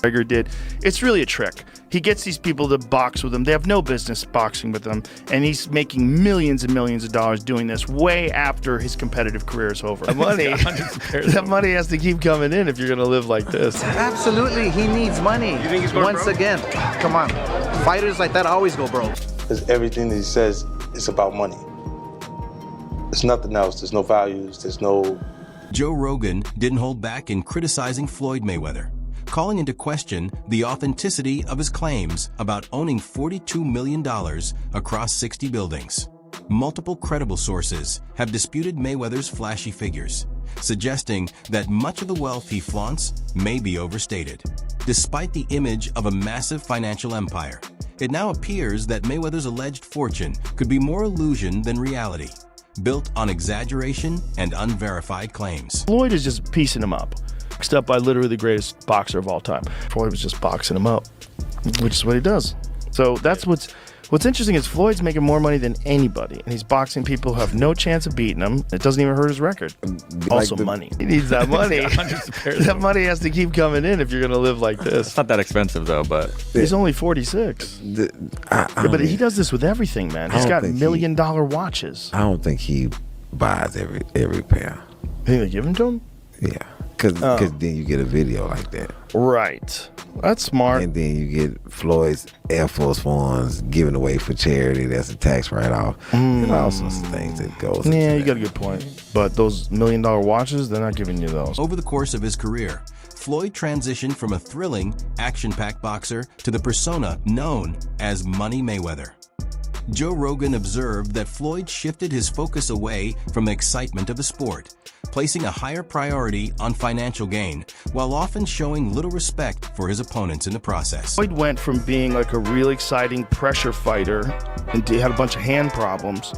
McGregor did. It's really a trick. He gets these people to box with him. They have no business boxing with him, and he's making millions and millions of dollars doing this way after his competitive career is over. That money has to keep coming in if you're going to live like this. Absolutely, he needs money. You think he's going Once broke? again, come on. Fighters like that always go broke. Because everything that he says is about money. There's nothing else. There's no values. There's no... Joe Rogan didn't hold back in criticizing Floyd Mayweather, calling into question the authenticity of his claims about owning $42 million across 60 buildings. Multiple credible sources have disputed Mayweather's flashy figures, suggesting that much of the wealth he flaunts may be overstated. Despite the image of a massive financial empire, it now appears that Mayweather's alleged fortune could be more illusion than reality, built on exaggeration and unverified claims. Floyd is just piecing him up. Boxed up by literally the greatest boxer of all time. Floyd was just boxing him up, which is what he does. So that's what's interesting is Floyd's making more money than anybody, and he's boxing people who have no chance of beating him. It doesn't even hurt his record. Also, money. He needs that money. That money has to keep coming in if you're going to live like this. It's not that expensive though, but He's only 46. But he does this with everything, man. He's got $1 million watches. I don't think he buys every pair. You think they give them to him? Yeah, because then you get a video like that. Right. That's smart. And then you get Floyd's Air Force Ones given away for charity. That's a tax write-off. And all sorts of things that goes into Yeah, you that. got a good point. But those $1 million watches, they're not giving you those. Over the course of his career, Floyd transitioned from a thrilling, action-packed boxer to the persona known as Money Mayweather. Joe Rogan observed that Floyd shifted his focus away from the excitement of the sport, placing a higher priority on financial gain, while often showing little respect for his opponents in the process. Floyd went from being like a real exciting pressure fighter and he had a bunch of hand problems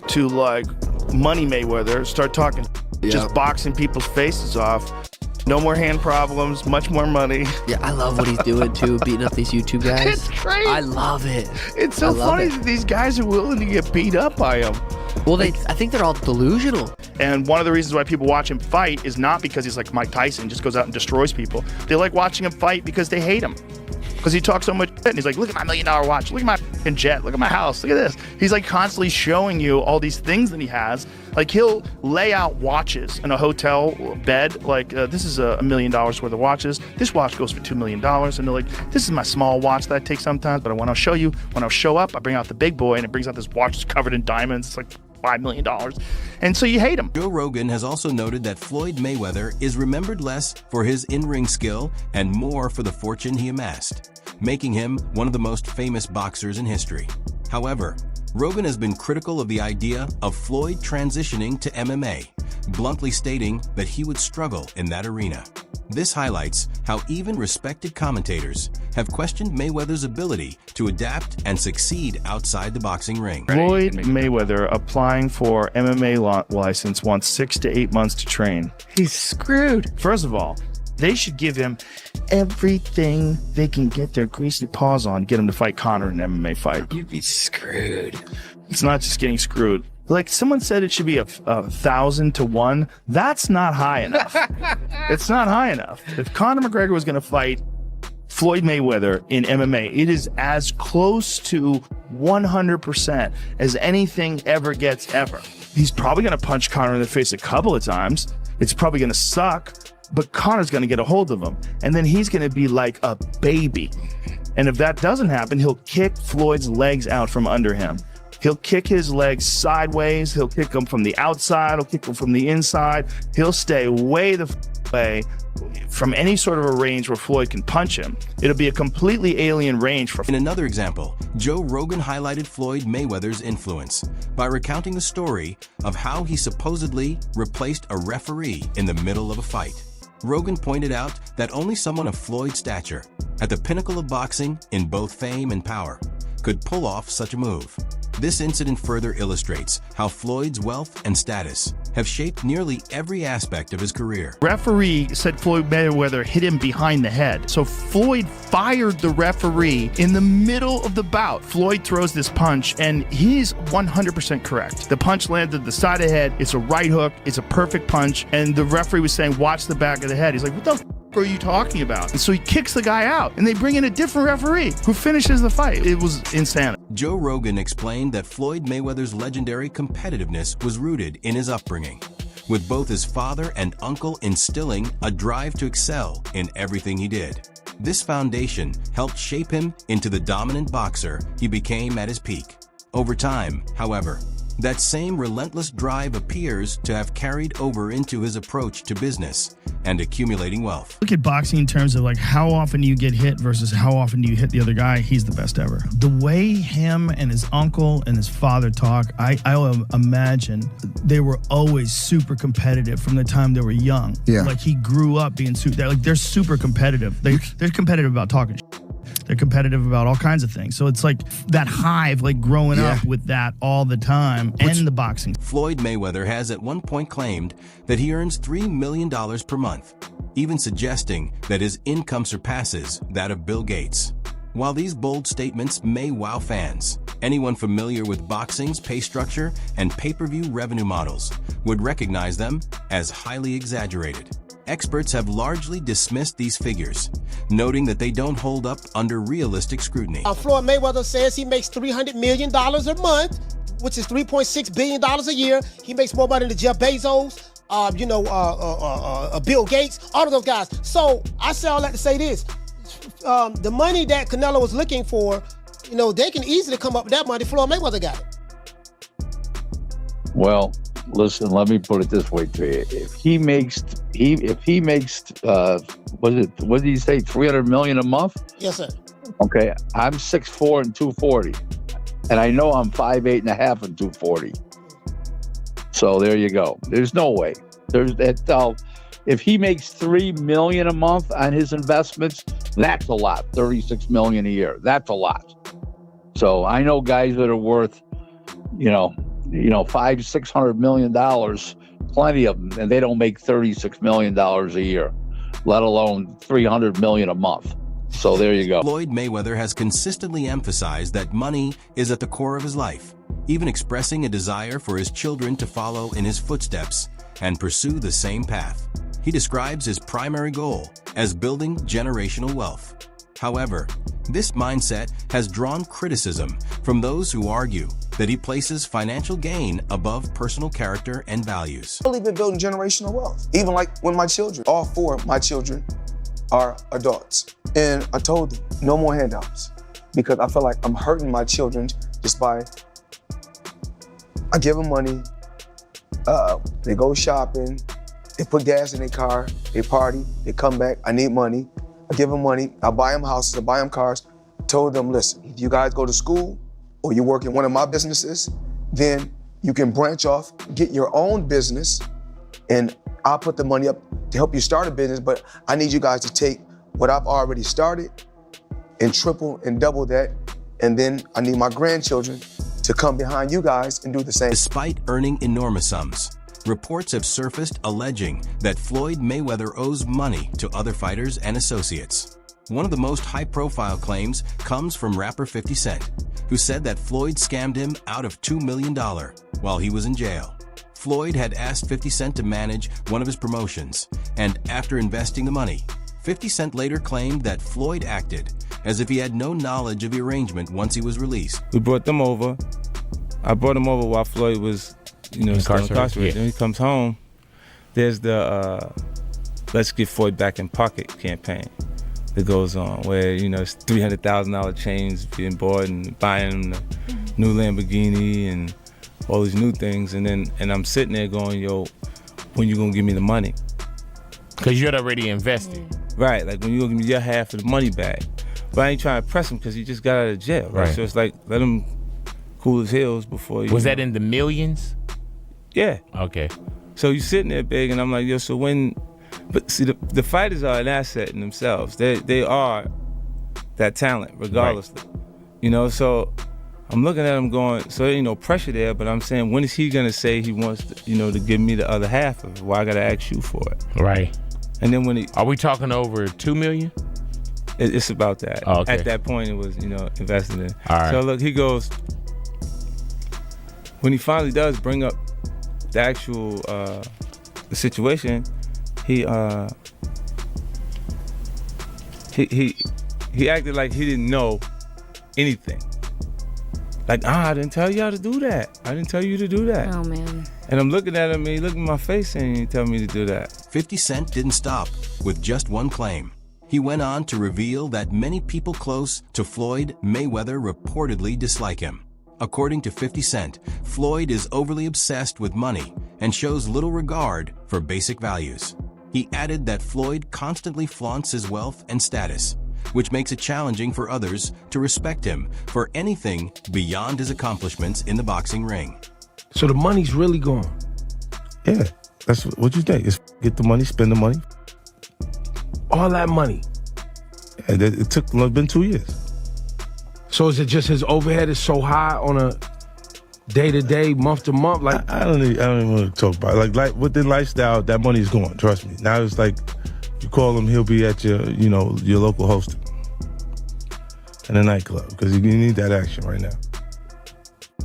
to like Money Mayweather, start talking, just boxing people's faces off. No more hand problems, much more money. Yeah, I love what he's doing too, beating up these YouTube guys. It's great. I love it. It's so funny that these guys are willing to get beat up by him. Well, I think they're all delusional. And one of the reasons why people watch him fight is not because he's like Mike Tyson, just goes out and destroys people. They like watching him fight because they hate him. Because he talks so much shit, and he's like, look at my $1 million watch, look at my f***ing jet, look at my house, look at this. He's like constantly showing you all these things that he has. Like he'll lay out watches in a hotel bed, like this is $1 million worth of watches. This watch goes for $2 million. And they're like, this is my small watch that I take sometimes, but when I'll show you, when I'll show up, I bring out the big boy and it brings out this watch that's covered in diamonds. It's like $5 million. And so you hate him. Joe Rogan has also noted that Floyd Mayweather is remembered less for his in-ring skill and more for the fortune he amassed, making him one of the most famous boxers in history. However, Rogan has been critical of the idea of Floyd transitioning to MMA, bluntly stating that he would struggle in that arena. This highlights how even respected commentators have questioned Mayweather's ability to adapt and succeed outside the boxing ring. Floyd Mayweather applying for MMA license wants 6 to 8 months to train. He's screwed. First of all, they should give him everything they can get their greasy paws on to get him to fight Conor in an MMA fight. You'd be screwed. It's not just getting screwed. Like someone said it should be a 1,000 to 1. That's not high enough. It's not high enough. If Conor McGregor was going to fight Floyd Mayweather in MMA, it is as close to 100% as anything ever gets ever. He's probably going to punch Conor in the face a couple of times. It's probably going to suck, but Conor's going to get a hold of him. And then he's going to be like a baby. And if that doesn't happen, he'll kick Floyd's legs out from under him. He'll kick his legs sideways. He'll kick them from the outside. He'll kick them from the inside. He'll stay way the way from any sort of a range where Floyd can punch him. It'll be a completely alien range for. In another example, Joe Rogan highlighted Floyd Mayweather's influence by recounting the story of how he supposedly replaced a referee in the middle of a fight. Rogan pointed out that only someone of Floyd's stature, at the pinnacle of boxing in both fame and power, could pull off such a move. This incident further illustrates how Floyd's wealth and status have shaped nearly every aspect of his career. Referee said Floyd Mayweather hit him behind the head. So Floyd fired the referee in the middle of the bout. Floyd throws this punch and he's 100% correct. The punch landed the side of the head. It's a right hook. It's a perfect punch. And the referee was saying, watch the back of the head. He's like, what the f are you talking about? And so he kicks the guy out, and they bring in a different referee who finishes the fight. It was insanity. Joe Rogan explained that Floyd Mayweather's legendary competitiveness was rooted in his upbringing, with both his father and uncle instilling a drive to excel in everything he did. This foundation helped shape him into the dominant boxer he became at his peak. Over time, however, that same relentless drive appears to have carried over into his approach to business and accumulating wealth. Look at boxing in terms of like how often do you get hit versus how often do you hit the other guy. He's the best ever. The way him and his uncle and his father talk, I imagine they were always super competitive from the time they were young. Yeah. Like he grew up being they're super competitive. They're competitive about talking shit. They're competitive about all kinds of things. So it's like that hive, like growing up with that all the time, and the boxing. Floyd Mayweather has at one point claimed that he earns $3 million per month, even suggesting that his income surpasses that of Bill Gates. While these bold statements may wow fans, anyone familiar with boxing's pay structure and pay-per-view revenue models would recognize them as highly exaggerated. Experts have largely dismissed these figures, noting that they don't hold up under realistic scrutiny. Floyd Mayweather says he makes $300 million a month, which is $3.6 billion a year. He makes more money than Jeff Bezos, Bill Gates, all of those guys. So I say all that to say this. The money that Canelo was looking for, they can easily come up with that money. Floyd Mayweather got it. Well, listen, let me put it this way to you. If he makes, what did he say, $300 million a month? Yes, sir. Okay, I'm 6'4" and 240. And I know I'm 5'8" and a half and 240. So there you go. There's no way. If he makes $3 million a month on his investments, that's a lot. $36 million a year. That's a lot. So I know guys that are worth, $500-600 million, plenty of them, and they don't make $36 million a year, let alone $300 million a month. So there you go. Floyd Mayweather has consistently emphasized that money is at the core of his life, even expressing a desire for his children to follow in his footsteps and pursue the same path. He describes his primary goal as building generational wealth. However, this mindset has drawn criticism from those who argue that he places financial gain above personal character and values. I believe in building generational wealth. Even like when my children, all four of my children are adults. And I told them, no more handouts. Because I feel like I'm hurting my children just by, I give them money, they go shopping, they put gas in their car, they party, they come back, I need money. I give them money, I buy them houses, I buy them cars. I told them, listen, if you guys go to school or you work in one of my businesses, then you can branch off, get your own business, and I'll put the money up to help you start a business, but I need you guys to take what I've already started and triple and double that, and then I need my grandchildren to come behind you guys and do the same. Despite earning enormous sums, reports have surfaced alleging that Floyd Mayweather owes money to other fighters and associates. One of the most high-profile claims comes from rapper 50 Cent, who said that Floyd scammed him out of $2 million while he was in jail. Floyd had asked 50 Cent to manage one of his promotions, and after investing the money, 50 Cent later claimed that Floyd acted as if he had no knowledge of the arrangement once he was released. We brought them over. I brought him over while Floyd was, still incarcerated. Yeah. Then he comes home. There's the Let's Get Floyd Back in Pocket campaign that goes on, where it's $300,000 chains being bought and buying the new Lamborghini and all these new things, and I'm sitting there going, yo, when you gonna give me the money? Because you had already invested. Right, like when you gonna give me your half of the money back. But I ain't trying to press him because he just got out of jail, right? So it's like, let him cool his heels before you. Was that in the millions? Yeah. Okay. So you sitting there big, and I'm like, yo, so when, but see, the fighters are an asset in themselves. They are that talent, regardless. Right. So I'm looking at him going, so there ain't no pressure there, but I'm saying, when is he gonna say he wants to, to give me the other half of it? Why I gotta ask you for it? Right. And then when are we talking over $2 million? It's about that. Oh, okay. At that point, it was, invested in. All right. So look, he goes, when he finally does bring up the actual the situation, he he acted like he didn't know anything. Like, I didn't tell y'all to do that. I didn't tell you to do that. Oh, man. And I'm looking at him, and he looked in my face and he told me to do that. 50 Cent didn't stop with just one claim. He went on to reveal that many people close to Floyd Mayweather reportedly dislike him. According to 50 Cent, Floyd is overly obsessed with money and shows little regard for basic values. He added that Floyd constantly flaunts his wealth and status, which makes it challenging for others to respect him for anything beyond his accomplishments in the boxing ring. So the money's really gone? Yeah, that's what you think. Is get the money, spend the money. All that money? Yeah, it's been 2 years. So is it just his overhead is so high on a day-to-day, month-to-month? Like I don't even want to talk about it. Like within lifestyle, that money's gone, trust me. Now it's like, you call him, he'll be at your local hosting in a nightclub because you need that action right now.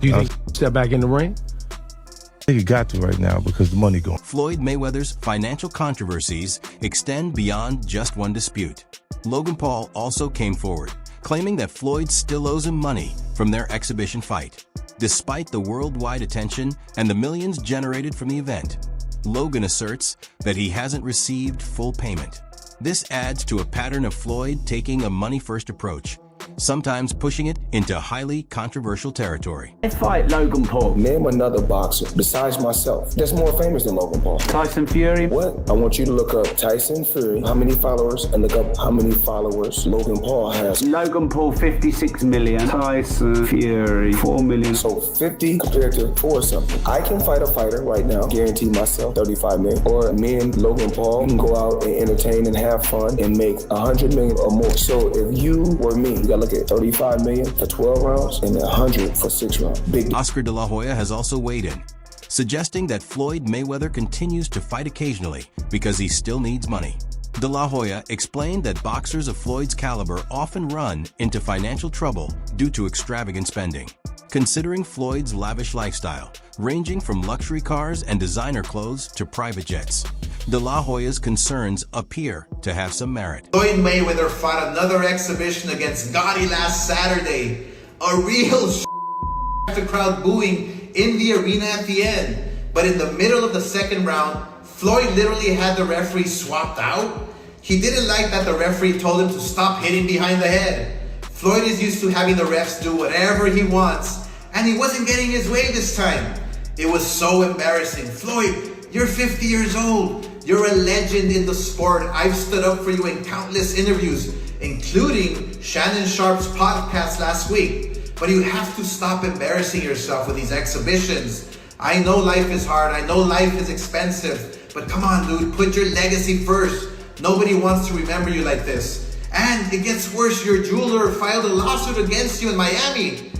Do you think he'll step back in the ring? I think he got to right now because the money gone. Floyd Mayweather's financial controversies extend beyond just one dispute. Logan Paul also came forward, claiming that Floyd still owes him money from their exhibition fight. Despite the worldwide attention and the millions generated from the event, Logan asserts that he hasn't received full payment. This adds to a pattern of Floyd taking a money-first approach, sometimes pushing it into highly controversial territory. Let's fight Logan Paul. Name another boxer besides myself that's more famous than Logan Paul. Tyson Fury. What? I want you to look up Tyson Fury, how many followers, and look up how many followers Logan Paul has. Logan Paul, 56 million. Tyson Fury, 4 million. So 50 compared to 4 something. I can fight a fighter right now, guarantee myself 35 million. Or me and Logan Paul can go out and entertain and have fun and make 100 million or more. So if you were me, you gotta look at 35 million for 12 rounds and 100 for 6 rounds. Big. Oscar De La Hoya has also weighed in, suggesting that Floyd Mayweather continues to fight occasionally because he still needs money. De La Hoya explained that boxers of Floyd's caliber often run into financial trouble due to extravagant spending. Considering Floyd's lavish lifestyle, ranging from luxury cars and designer clothes to private jets, De La Hoya's concerns appear to have some merit. Floyd Mayweather fought another exhibition against Gotti last Saturday. A real the crowd booing in the arena at the end. But in the middle of the second round, Floyd literally had the referee swapped out. He didn't like that the referee told him to stop hitting behind the head. Floyd is used to having the refs do whatever he wants, and he wasn't getting his way this time. It was so embarrassing. Floyd, you're 50 years old. You're a legend in the sport. I've stood up for you in countless interviews, including Shannon Sharp's podcast last week. But you have to stop embarrassing yourself with these exhibitions. I know life is hard. I know life is expensive. But come on, dude, put your legacy first. Nobody wants to remember you like this. And it gets worse. Your jeweler filed a lawsuit against you in Miami.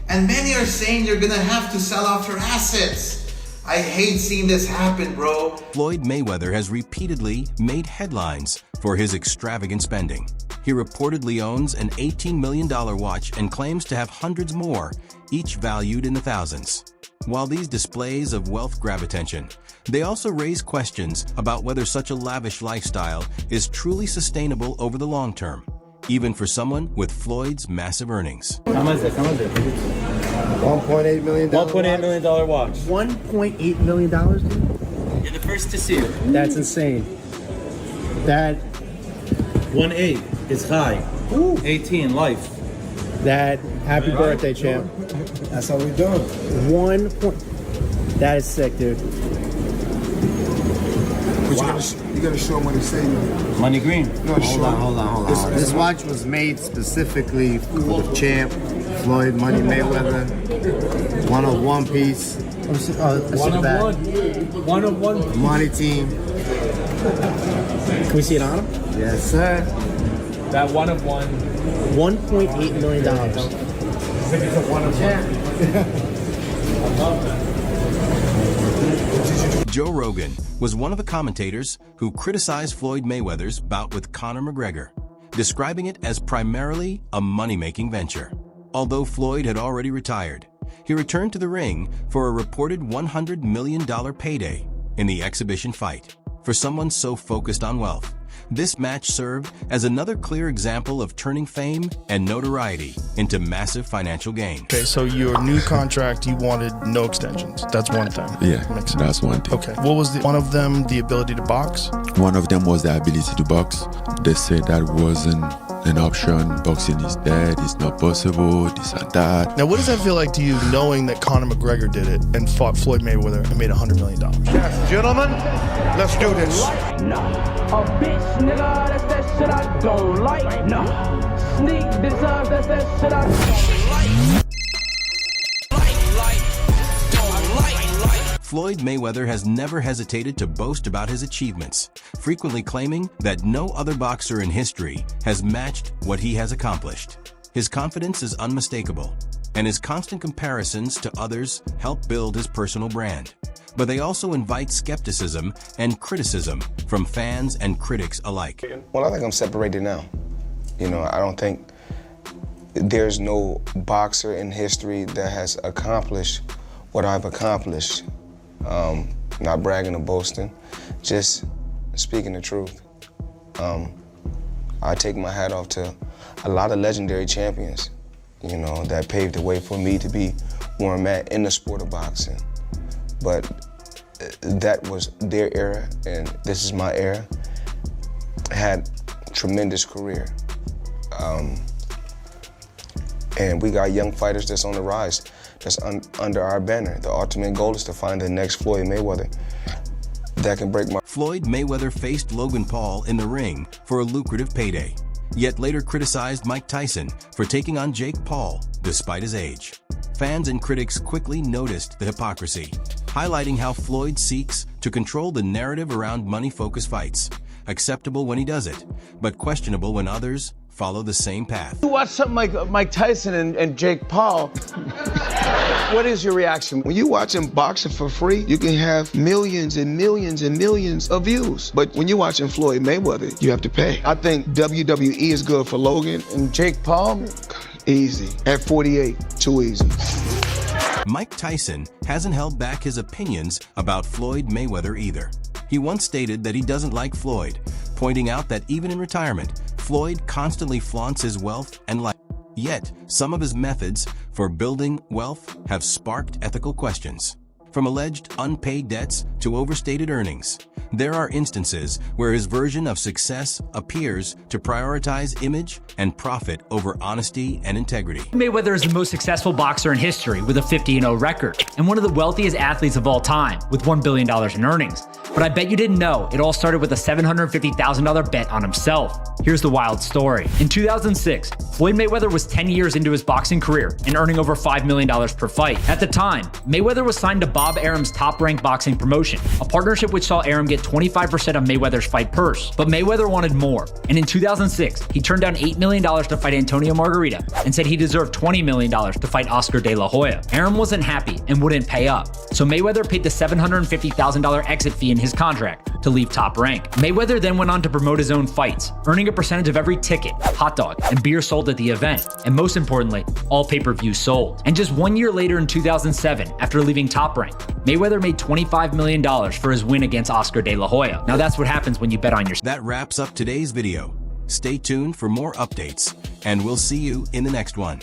And many are saying you're gonna have to sell off your assets. I hate seeing this happen, bro. Floyd Mayweather has repeatedly made headlines for his extravagant spending. He reportedly owns an $18 million watch and claims to have hundreds more, each valued in the thousands. While these displays of wealth grab attention, they also raise questions about whether such a lavish lifestyle is truly sustainable over the long term, even for someone with Floyd's massive earnings. How much is it? $1.8 million. $1.8 million watch. $1.8 million, dude? You're the first to see it. That's insane. That 1.8 is high. Ooh. 18 life. That happy birthday, champ. That's how we doing. That is sick, dude. Wow. You gotta show him what he's saying. Money green. Hold on. This watch was made specifically for the champ, Floyd Money Mayweather. One of one piece. One of one. Money team. Can we see it on him? Yes, sir. That one of one. $1.8 million. Joe Rogan was one of the commentators who criticized Floyd Mayweather's bout with Conor McGregor, describing it as primarily a money-making venture. Although Floyd had already retired, he returned to the ring for a reported $100 million payday in the exhibition fight. For someone so focused on wealth, This match served as another clear example of turning fame and notoriety into massive financial gain. Okay, so your new contract, you wanted no extensions. That's one thing. Yeah, that's one thing. Okay. What was one of them? The ability to box? One of them was the ability to box. They said that wasn't an option. Boxing is dead. It's not possible. This and that. Now, what does that feel like to you, knowing that Conor McGregor did it and fought Floyd Mayweather and made $100 million? Yes, gentlemen, let's do this. A bitch, nigga, that's that shit I don't like. No. Sneak deserve, that's that shit I don't like. Floyd Mayweather has never hesitated to boast about his achievements, frequently claiming that no other boxer in history has matched what he has accomplished. His confidence is unmistakable, and his constant comparisons to others help build his personal brand. But they also invite skepticism and criticism from fans and critics alike. Well, I think I'm separated now. You know, I don't think there's no boxer in history that has accomplished what I've accomplished. Not bragging or boasting, just speaking the truth. I take my hat off to a lot of legendary champions, you know, that paved the way for me to be where I'm at in the sport of boxing. But that was their era, and this is my era. I had a tremendous career. And we got young fighters that's on the rise, that's under our banner. The ultimate goal is to find the next Floyd Mayweather that can break my... Floyd Mayweather faced Logan Paul in the ring for a lucrative payday, yet later criticized Mike Tyson for taking on Jake Paul despite his age. Fans and critics quickly noticed the hypocrisy, highlighting how Floyd seeks to control the narrative around money-focused fights. Acceptable when he does it, but questionable when others follow the same path. You watch something like Mike Tyson and Jake Paul, what is your reaction? When you watching boxing for free, you can have millions and millions and millions of views. But when you're watching Floyd Mayweather, you have to pay. I think WWE is good for Logan, and Jake Paul, easy. At 48, too easy. Mike Tyson hasn't held back his opinions about Floyd Mayweather either. He once stated that he doesn't like Floyd, pointing out that even in retirement, Floyd constantly flaunts his wealth and life. Yet, some of his methods for building wealth have sparked ethical questions. From alleged unpaid debts to overstated earnings, there are instances where his version of success appears to prioritize image and profit over honesty and integrity. Mayweather is the most successful boxer in history with a 50-0 record, and one of the wealthiest athletes of all time with $1 billion in earnings. But I bet you didn't know it all started with a $750,000 bet on himself. Here's the wild story. In 2006, Floyd Mayweather was 10 years into his boxing career and earning over $5 million per fight. At the time, Mayweather was signed to Bob Arum's Top-Rank Boxing promotion, a partnership which saw Arum get 25% of Mayweather's fight purse. But Mayweather wanted more, and in 2006, he turned down $8 million to fight Antonio Margarita and said he deserved $20 million to fight Oscar De La Hoya. Arum wasn't happy and wouldn't pay up, so Mayweather paid the $750,000 exit fee in his contract to leave Top Rank. Mayweather then went on to promote his own fights, earning a percentage of every ticket, hot dog, and beer sold at the event, and most importantly, all pay-per-views sold. And just 1 year later in 2007, after leaving Top Rank, Mayweather made $25 million for his win against Oscar De La Hoya. Now that's what happens when you bet on yourself. That wraps up today's video. Stay tuned for more updates, and we'll see you in the next one.